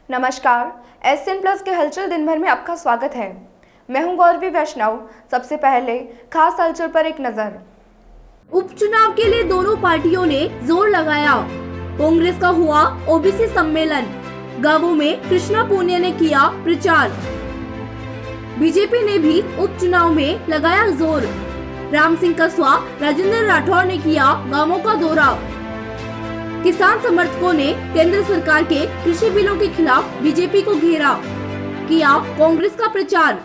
नमस्कार, SN plus के हलचल दिन भर में आपका स्वागत है। मैं हूं गौरवी वैष्णव। सबसे पहले खास हलचल पर एक नजर। उपचुनाव के लिए दोनों पार्टियों ने जोर लगाया। कांग्रेस का हुआ ओबीसी सम्मेलन, गांवों में कृष्णा पुनिया ने किया प्रचार। बीजेपी ने भी उपचुनाव में लगाया जोर। राम सिंह कस्वा, राजेंद्र राठौर ने किया गांवों का दौरा। किसान समर्थकों ने केंद्र सरकार के कृषि बिलों के खिलाफ बीजेपी को घेरा, किया कांग्रेस का प्रचार।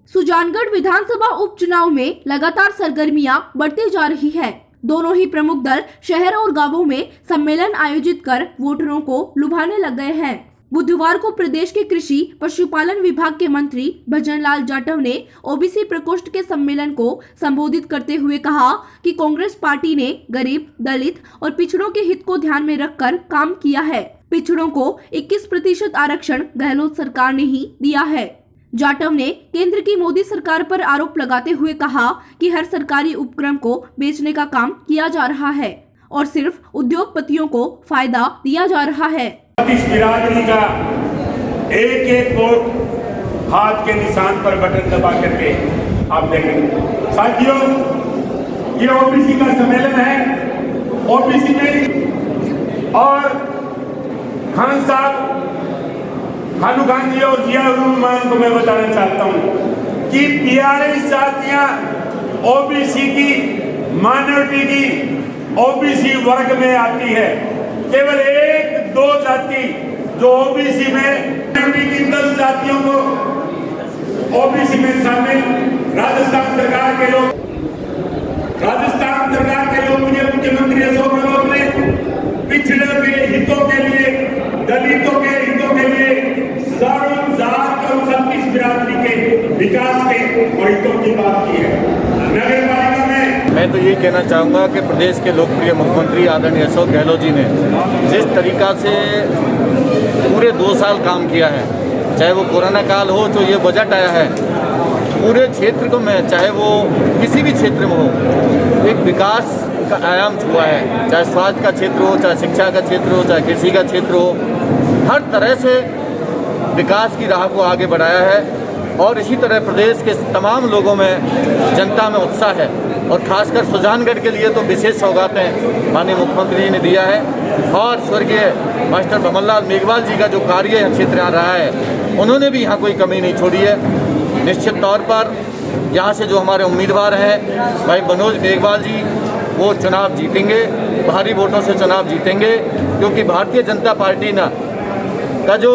सुजानगढ़ विधानसभा उपचुनाव में लगातार सरगर्मियां बढ़ती जा रही है। दोनों ही प्रमुख दल शहर और गांवों में सम्मेलन आयोजित कर वोटरों को लुभाने लग गए हैं। बुधवार को प्रदेश के कृषि पशुपालन विभाग के मंत्री भजन लाल जाटव ने ओबीसी प्रकोष्ठ के सम्मेलन को संबोधित करते हुए कहा कि कांग्रेस पार्टी ने गरीब, दलित और पिछड़ों के हित को ध्यान में रखकर काम किया है। पिछड़ों को 21% आरक्षण गहलोत सरकार ने ही दिया है। जाटव ने केंद्र की मोदी सरकार पर आरोप लगाते हुए कहा कि हर सरकारी उपक्रम को बेचने का काम किया जा रहा है और सिर्फ उद्योगपतियों को फायदा दिया जा रहा है। इस बिरादरी का एक एक वोट हाथ के निशान पर बटन दबा करके आप देखेंगे। साथियों, ये ओबीसी का सम्मेलन है। ओबीसी में और खान साहब, खानू खान जी और जिया रहमान को मैं बताना चाहता हूं कि 42 जातियां ओबीसी की, माइनॉरिटी की ओबीसी वर्ग में आती है। केवल 1-2 जाति जो ओबीसी में, की 10 जातियों को ओबीसी में शामिल। राजस्थान सरकार के लोग मुख्यमंत्री अशोक गहलोत ने पिछड़े के हितों के लिए, दलितों के हितों के लिए सर्व जात और 36 बिरादरी के विकास के और हितों की बात की है। नगर पालिका में मैं तो यही कहना चाहूँगा कि प्रदेश के लोकप्रिय मुख्यमंत्री आदरणीय अशोक गहलोत जी ने जिस तरीका से पूरे 2 साल काम किया है, चाहे वो कोरोना काल हो तो ये बजट आया है, पूरे क्षेत्र को में, चाहे वो किसी भी क्षेत्र में हो, एक विकास का आयाम छुआ है। चाहे स्वास्थ्य का क्षेत्र हो, चाहे शिक्षा का क्षेत्र हो, चाहे कृषि का क्षेत्र हो, हर तरह से विकास की राह को आगे बढ़ाया है। और इसी तरह प्रदेश के तमाम लोगों में, जनता में उत्साह है और खासकर सुजानगढ़ के लिए तो विशेष सौगातें माननीय मुख्यमंत्री जी ने दिया है। और स्वर्गीय मास्टर भमन लाल मेघवाल जी का जो कार्य क्षेत्र यहाँ रहा है, उन्होंने भी यहाँ कोई कमी नहीं छोड़ी है। निश्चित तौर पर यहाँ से जो हमारे उम्मीदवार हैं भाई मनोज मेघवाल जी, वो चुनाव जीतेंगे, भारी वोटों से चुनाव जीतेंगे, क्योंकि भारतीय जनता पार्टी का जो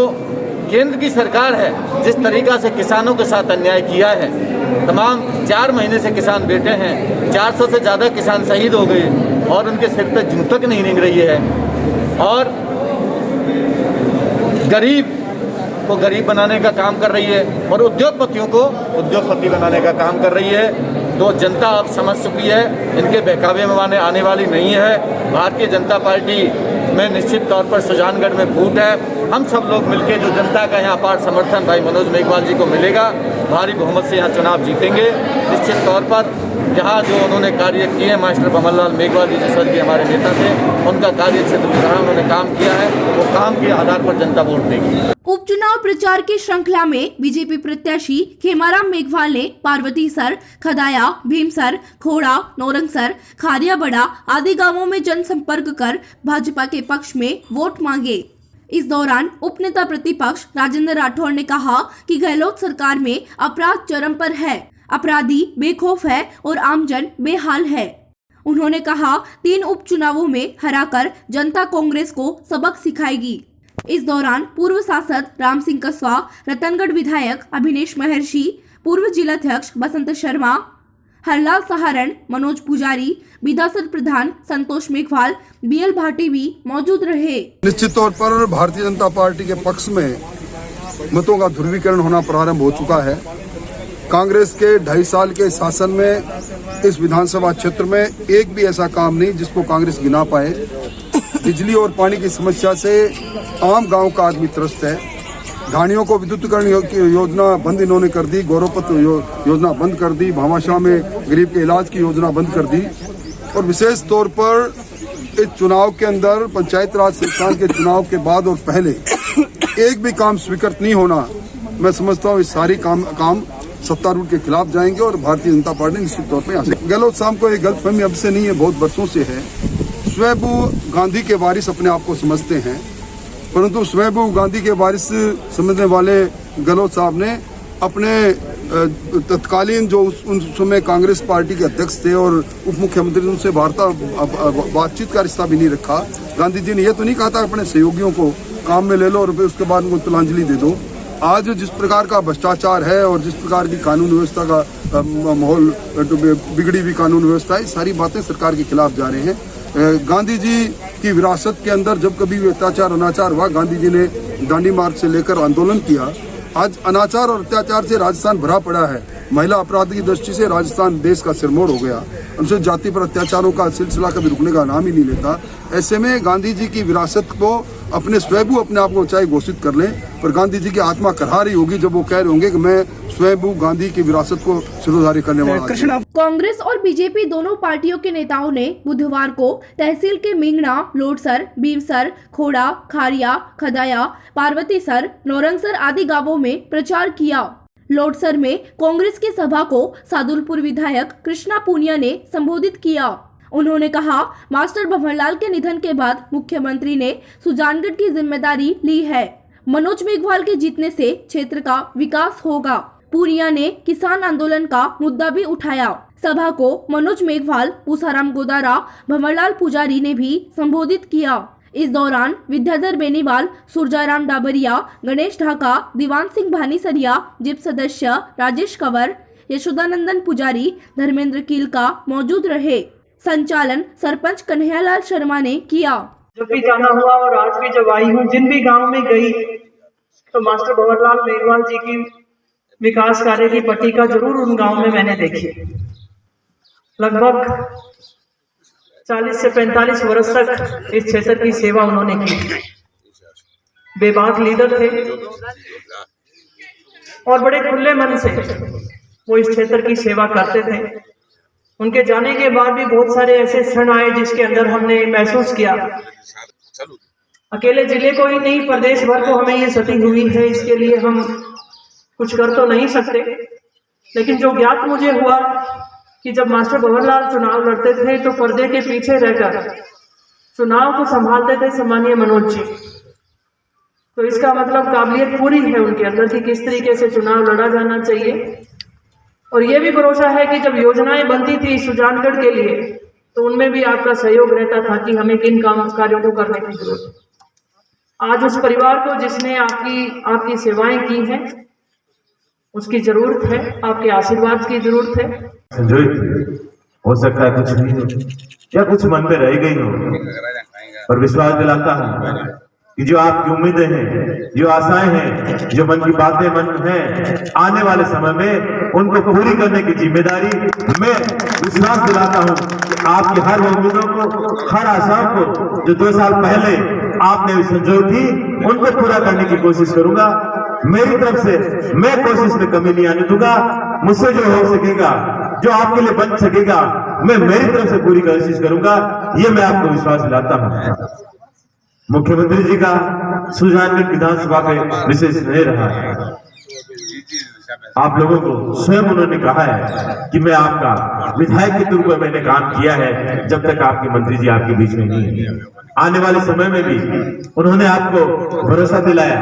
केंद्र की सरकार है, जिस तरीका से किसानों के साथ अन्याय किया है, तमाम 4 महीने से किसान बैठे हैं, 400 से ज़्यादा किसान शहीद हो गए और उनके सिर पे जूं तक नहीं रेंग रही है, और गरीब को गरीब बनाने का काम कर रही है और उद्योगपतियों को उद्योगपति बनाने का काम कर रही है। तो जनता अब समझ चुकी है, इनके बहकावे में आने वाली नहीं है। भारतीय जनता पार्टी में निश्चित तौर पर सुजानगढ़ में फूट है। हम सब लोग मिलकर जो जनता का यहाँ अपार समर्थन भाई मनोज मेघवाल जी को मिलेगा, भारी बहुमत से यहाँ चुनाव जीतेंगे। निश्चित तौर पर यहाँ जो उन्होंने कार्य किए हैं, मास्टर भमन लाल मेघवाल जी जो स्वर्गीय हमारे नेता थे, उनका कार्य क्षेत्र में जहाँ उन्होंने काम किया है, वो काम के आधार पर जनता वोट देगी। उपचुनाव प्रचार की श्रृंखला में बीजेपी प्रत्याशी खेमाराम मेघवाल ने पार्वतीसर, खदाया, भीमसर, खोड़ा, नौरंगसर, खारिया बड़ा आदि गांवों में जनसंपर्क कर भाजपा के पक्ष में वोट मांगे। इस दौरान उपनेता प्रतिपक्ष राजेंद्र राठौर ने कहा कि गहलोत सरकार में अपराध चरम पर है, अपराधी बेखौफ है और आमजन बेहाल है। उन्होंने कहा 3 उपचुनावों में हराकर जनता कांग्रेस को सबक सिखाएगी। इस दौरान पूर्व सांसद राम सिंह कस्वा, रतनगढ़ विधायक अभिनेश महर्षि, पूर्व जिलाध्यक्ष बसंत शर्मा, हरलाल सहारण, मनोज पुजारी, विधानसभा प्रधान संतोष मेघवाल, BL भाटी भी मौजूद रहे। निश्चित तौर पर भारतीय जनता पार्टी के पक्ष में मतों का ध्रुवीकरण होना प्रारंभ हो चुका है। कांग्रेस के 2.5 साल के शासन में इस विधानसभा क्षेत्र में एक भी ऐसा काम नहीं जिसको कांग्रेस गिना पाए। बिजली और पानी की समस्या से आम गांव का आदमी त्रस्त है। घाणियों को विद्युतीकरण योजना बंद इन्होंने कर दी, गौरवपत योजना बंद कर दी, भामाशाह में गरीब के इलाज की योजना बंद कर दी। और विशेष तौर पर इस चुनाव के अंदर पंचायत राज संस्थान के चुनाव के बाद और पहले एक भी काम स्वीकृत नहीं होना, मैं समझता हूँ इस सारी काम सत्तारूढ़ के खिलाफ जाएंगे और भारतीय जनता पार्टी निश्चित तौर पर गहलोत साहब को एक गलतफहमी अब से नहीं है, बहुत वर्षों से है। स्वयं गांधी के वारिस अपने आप को समझते हैं, परंतु स्वयं गांधी के वारिस समझने वाले गहलोत साहब ने अपने तत्कालीन जो उन समय कांग्रेस पार्टी के अध्यक्ष थे और उप मुख्यमंत्री, उनसे बातचीत का रिश्ता भी नहीं रखा। गांधी जी ने यह तो नहीं कहा था अपने सहयोगियों को काम में ले लो और फिर उसके बाद उनको तिलांजलि दे दो। आज जिस प्रकार का भ्रष्टाचार है और जिस प्रकार की कानून व्यवस्था का माहौल, बिगड़ी हुई कानून व्यवस्था है, सारी बातें सरकार के खिलाफ जा रहे हैं। गांधी जी की विरासत के अंदर जब कभी भी अत्याचार अनाचार हुआ, गांधी जी ने दांडी मार्च से लेकर आंदोलन किया। आज अनाचार और अत्याचार से राजस्थान भरा पड़ा है। महिला अपराध की दृष्टि से राजस्थान देश का सिरमौर हो गया। अनुसूचित जाति पर अत्याचारों का सिलसिला कभी रुकने का नाम ही नहीं लेता। ऐसे में गांधी जी की विरासत को अपने स्वयं अपने आप को चाहे घोषित कर लें, पर गांधी जी की आत्मा करहा रही होगी जब वो कह रहे होंगे कि मैं स्वयं गांधी की विरासत को सिरोधार्य करने वाला। कांग्रेस और बीजेपी दोनों पार्टियों के नेताओं ने बुधवार को तहसील के मिंगना, लोडसर, बीमसर, खोड़ा, खारिया, खदाया, पार्वतीसर, नौरंगसर आदि गांवों में प्रचार किया। लोडसर में कांग्रेस की सभा को सादुलपुर विधायक कृष्णा पूनिया ने संबोधित किया। उन्होंने कहा, मास्टर भंवरलाल के निधन के बाद मुख्यमंत्री ने सुजानगढ़ की जिम्मेदारी ली है। मनोज मेघवाल के जीतने से क्षेत्र का विकास होगा। पूनिया ने किसान आंदोलन का मुद्दा भी उठाया। सभा को मनोज मेघवाल, पूसाराम गोदारा, भंवरलाल पुजारी ने भी संबोधित किया। इस दौरान विद्याधर बेनीवाल, सुरजाराम डाबरिया, गणेश ढाका, दीवान सिंह भानीसरिया, जिप सदस्य राजेश कंवर, यशोदानंदन पुजारी, धर्मेंद्र कीलका मौजूद रहे। संचालन सरपंच कन्हैयालाल शर्मा ने किया। जब भी जाना हुआ और आज भी जब आई हूँ, जिन भी गांव में गई तो मास्टर भंवरलाल मेघवाल जी की विकास कार्य की पट्टिका जरूर उन गांव में मैंने देखी। लगभग 40 से 45 वर्ष तक इस क्षेत्र की सेवा उन्होंने की। बेबाक लीडर थे और बड़े खुले मन से वो इस क्षेत्र की सेवा करते थे। उनके जाने के बाद भी बहुत सारे ऐसे क्षण आए जिसके अंदर हमने महसूस किया, अकेले जिले को ही नहीं प्रदेश भर को हमें ये क्षति हुई है। इसके लिए हम कुछ कर तो नहीं सकते, लेकिन जो ज्ञात मुझे हुआ कि जब मास्टर भंवरलाल चुनाव लड़ते थे तो पर्दे के पीछे रहकर चुनाव को संभालते थे सम्मानीय मनोज जी। तो इसका मतलब काबिलियत पूरी है उनके अंदर कि किस तरीके से चुनाव लड़ा जाना चाहिए। और ये भी भरोसा है कि जब योजनाएं बनती थी सुजानगढ़ के लिए तो उनमें भी आपका सहयोग रहता था कि हमें किन कार्यों को करने की जरूरत है। आज उस परिवार को जिसने आपकी सेवाएं की हैं उसकी जरूरत है, आपके आशीर्वाद की जरूरत है। संजोय हो सकता है कुछ नहीं हो या कुछ मन में रह गई हो, पर विश्वास दिलाता हूँ कि जो आपकी उम्मीदें हैं, जो आशाएं हैं, जो मन की बातें मन हैं, आने वाले समय में उनको पूरी करने की जिम्मेदारी मैं विश्वास दिलाता हूँ कि आपकी हर उम्मीदों को, हर आशाओं को जो 2 साल पहले आपने संजोई थी उनको पूरा करने की कोशिश करूंगा। मेरी तरफ से मैं कोशिश में कमी नहीं आने दूंगा। मुझसे जो हो सकेगा, जो आपके लिए बन सकेगा, मैं मेरी तरफ से पूरी कोशिश करूंगा। ये मैं आपको विश्वास दिलाता हूँ। मुख्यमंत्री जी का सुजानगढ़ विधानसभा के विशेष नहीं रहा है। आप लोगों को स्वयं उन्होंने कहा है कि मैं आपका विधायक के रूप में मैंने काम किया है जब तक आपके मंत्री जी आपके बीच में नहीं है। आने वाले समय में भी उन्होंने आपको भरोसा दिलाया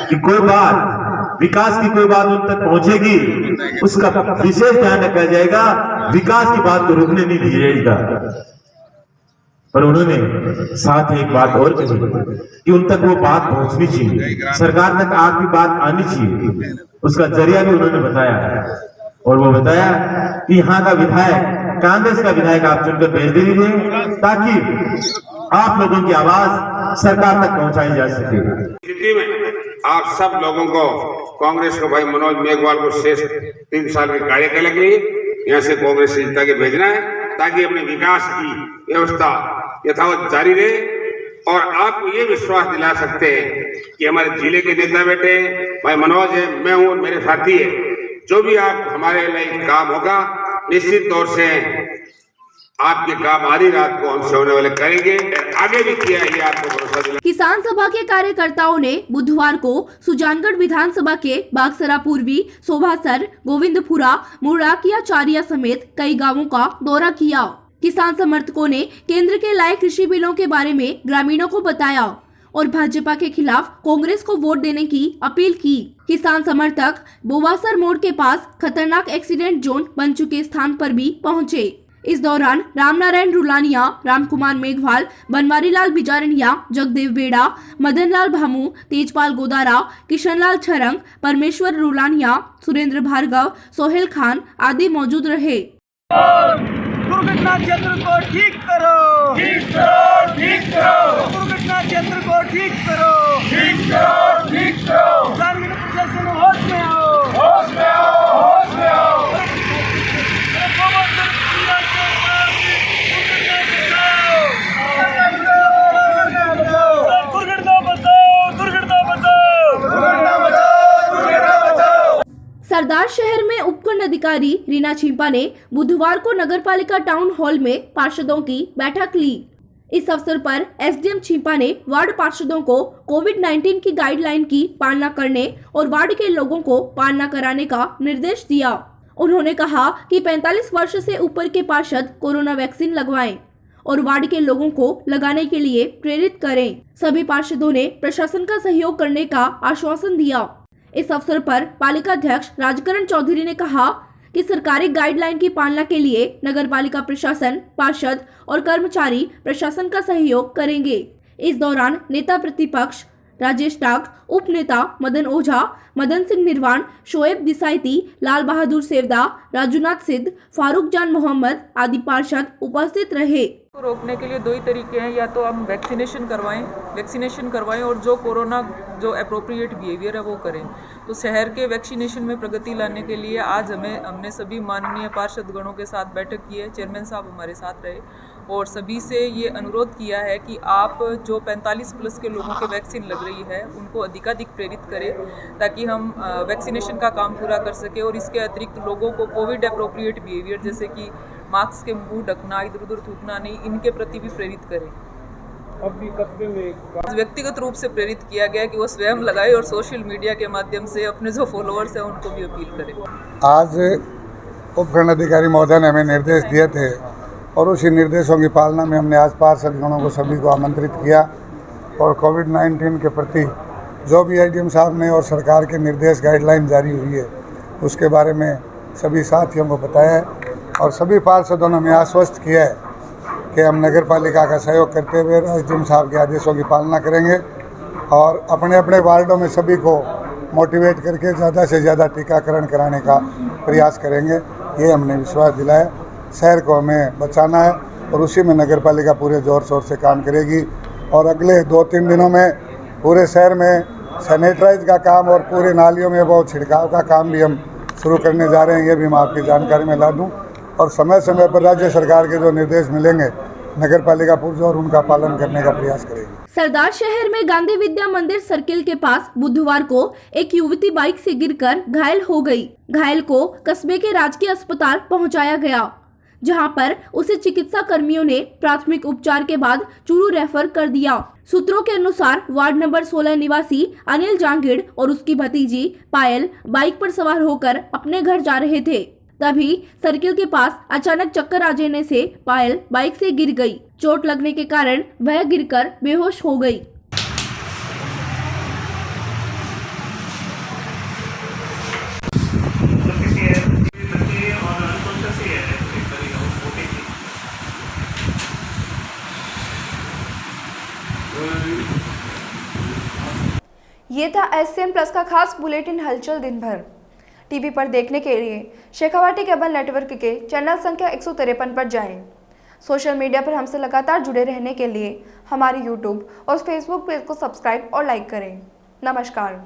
कि कोई बात, विकास की कोई बात उन तक पहुंचेगी, उसका विशेष ध्यान रखा जाएगा, विकास की बात को रुकने नहीं दिया जाएगा। पर उन्होंने साथ ही एक बात और कही कि उन तक वो बात पहुंचनी चाहिए, सरकार तक आपकी बात आनी चाहिए। उसका जरिया भी उन्होंने बताया और वो बताया कि यहाँ का विधायक, कांग्रेस का विधायक आप चुनकर भेज दीजिए ताकि आप लोगों की आवाज सरकार तक पहुंचाई जा सके। स्थिति में आप सब लोगों को, कांग्रेस को भाई मनोज मेघवाल को शेष 3 साल के कार्यकाल के लिए यहाँ से कांग्रेस से जिता के भेजना है ताकि अपने विकास की व्यवस्था यथावत जारी रहे। और आपको ये विश्वास दिला सकते हैं कि हमारे जिले के नेता बैठे, भाई मनोज है, मैं हूँ, मेरे साथी है, जो भी आप हमारे लिए काम होगा निश्चित तौर से आपके काम आधी रात को हमसे होने वाले करेंगे, आगे भी किया, ये आपको भरोसा दिला। किसान सभा के कार्यकर्ताओं ने बुधवार को सुजानगढ़ विधानसभा के बागसरा पूर्वी, सोभासर, गोविंदपुरा, मुराकिया, चारिया समेत कई गांवों का दौरा किया। किसान समर्थकों ने केंद्र के लाए कृषि बिलों के बारे में ग्रामीणों को बताया और भाजपा के खिलाफ कांग्रेस को वोट देने की अपील की। किसान समर्थक बोवासर मोड़ के पास खतरनाक एक्सीडेंट जोन बन चुके स्थान पर भी पहुंचे। इस दौरान रामनारायण रुलानिया, रामकुमार मेघवाल, बनवारी लाल बिजारनिया, जगदेव बेड़ा, मदन लाल भामू, तेजपाल गोदारा, किशनलाल छरंग, परमेश्वर रुलानिया, सुरेंद्र भार्गव, सोहेल खान आदि मौजूद रहे। दुर्घटना क्षेत्र को ठीक करो, ठीक करो, ठीक करो। दुर्घटना क्षेत्र को ठीक करो, ठीक करो, ठीक करो। ग्रामीण प्रशासन होश में आओ, होश में आओ, होश में आओ। सरदार शहर में उपखंड अधिकारी रीना छिंपा ने बुधवार को नगरपालिका टाउन हॉल में पार्षदों की बैठक ली। इस अवसर पर एसडीएम छिंपा ने वार्ड पार्षदों को कोविड-19 की गाइडलाइन की पालना करने और वार्ड के लोगों को पालना कराने का निर्देश दिया। उन्होंने कहा कि 45 वर्ष से ऊपर के पार्षद कोरोना वैक्सीन लगवाएं और वार्ड के लोगों को लगाने के लिए प्रेरित करें। सभी पार्षदों ने प्रशासन का सहयोग करने का आश्वासन दिया। इस अवसर पर पालिका अध्यक्ष राजकरण चौधरी ने कहा कि सरकारी गाइडलाइन की पालना के लिए नगर पालिका प्रशासन, पार्षद और कर्मचारी प्रशासन का सहयोग करेंगे। इस दौरान नेता प्रतिपक्ष राजेश टाक, उप नेता मदन ओझा, मदन सिंह निर्वाण, शोएब दिसाइती, लाल बहादुर सेवदा, राजूनाथ सिद्ध, फारूक जान मोहम्मद आदि पार्षद उपस्थित रहे। को रोकने के लिए दो ही तरीके हैं, या तो हम वैक्सीनेशन करवाएं और जो कोरोना जो अप्रोप्रिएट बिहेवियर है वो करें। तो शहर के वैक्सीनेशन में प्रगति लाने के लिए आज हमने सभी माननीय पार्षद गणों के साथ बैठक की है। चेयरमैन साहब हमारे साथ रहे और सभी से ये अनुरोध किया है कि आप जो 45 प्लस के लोगों के वैक्सीन लग रही है उनको अधिकाधिक प्रेरित करें ताकि हम वैक्सीनेशन का काम पूरा कर सके। और इसके अतिरिक्त लोगों को कोविड अप्रोप्रिएट बिहेवियर जैसे कि मास्क के मुंह ढकना, इधर उधर थूकना नहीं, इनके प्रति भी प्रेरित करें। अभी कस्बे में व्यक्तिगत रूप से प्रेरित किया गया कि वो स्वयं लगाए और सोशल मीडिया के माध्यम से अपने जो फॉलोअर्स हैं उनको भी अपील करें। आज उपखंड अधिकारी महोदय ने हमें निर्देश दिए थे और उसी निर्देशों की पालना में हमने आज पार्षद गणों को सभी को आमंत्रित किया और कोविड-19 के प्रति जो भी एडीएम साहब ने और सरकार के निर्देश गाइडलाइन जारी हुई है उसके बारे में सभी साथियों को बताया है और सभी पार्षदों ने हमें आश्वस्त किया है कि हम नगर पालिका का सहयोग करते हुए एसडीएम साहब के आदेशों की पालना करेंगे और अपने अपने वार्डों में सभी को मोटिवेट करके ज़्यादा से ज़्यादा टीकाकरण कराने का प्रयास करेंगे। ये हमने विश्वास दिलाया। शहर को हमें बचाना है और उसी में नगर पालिका पूरे ज़ोर शोर से काम करेगी और अगले 2-3 दिनों में पूरे शहर में सैनिटाइज का काम और पूरे नालियों में वो छिड़काव का काम भी हम शुरू करने जा रहे हैं। ये भी मैं आपकी जानकारी में ला दूँ और समय समय पर राज्य सरकार के जो निर्देश मिलेंगे नगर पालिका पुरजोर उनका पालन करने का प्रयास करेगी। सरदार शहर में गांधी विद्या मंदिर सर्किल के पास बुधवार को एक युवती बाइक से गिरकर घायल हो गई। घायल को कस्बे के राजकीय अस्पताल पहुंचाया गया, जहां पर उसे चिकित्सा कर्मियों ने प्राथमिक उपचार के बाद चूरू रेफर कर दिया। सूत्रों के अनुसार वार्ड नंबर 16 निवासी अनिल जांगिड़ और उसकी भतीजी पायल बाइक पर सवार होकर अपने घर जा रहे थे। तभी सर्किल के पास अचानक चक्कर आ जाने से पायल बाइक से गिर गई। चोट लगने के कारण वह गिरकर बेहोश हो गई। ये था एसएम प्लस का खास बुलेटिन हलचल दिन भर। टीवी पर देखने के लिए शेखावाटी केबल नेटवर्क के चैनल संख्या 153 पर जाएं। सोशल मीडिया पर हमसे लगातार जुड़े रहने के लिए हमारे यूट्यूब और फेसबुक पेज को सब्सक्राइब और लाइक करें। नमस्कार।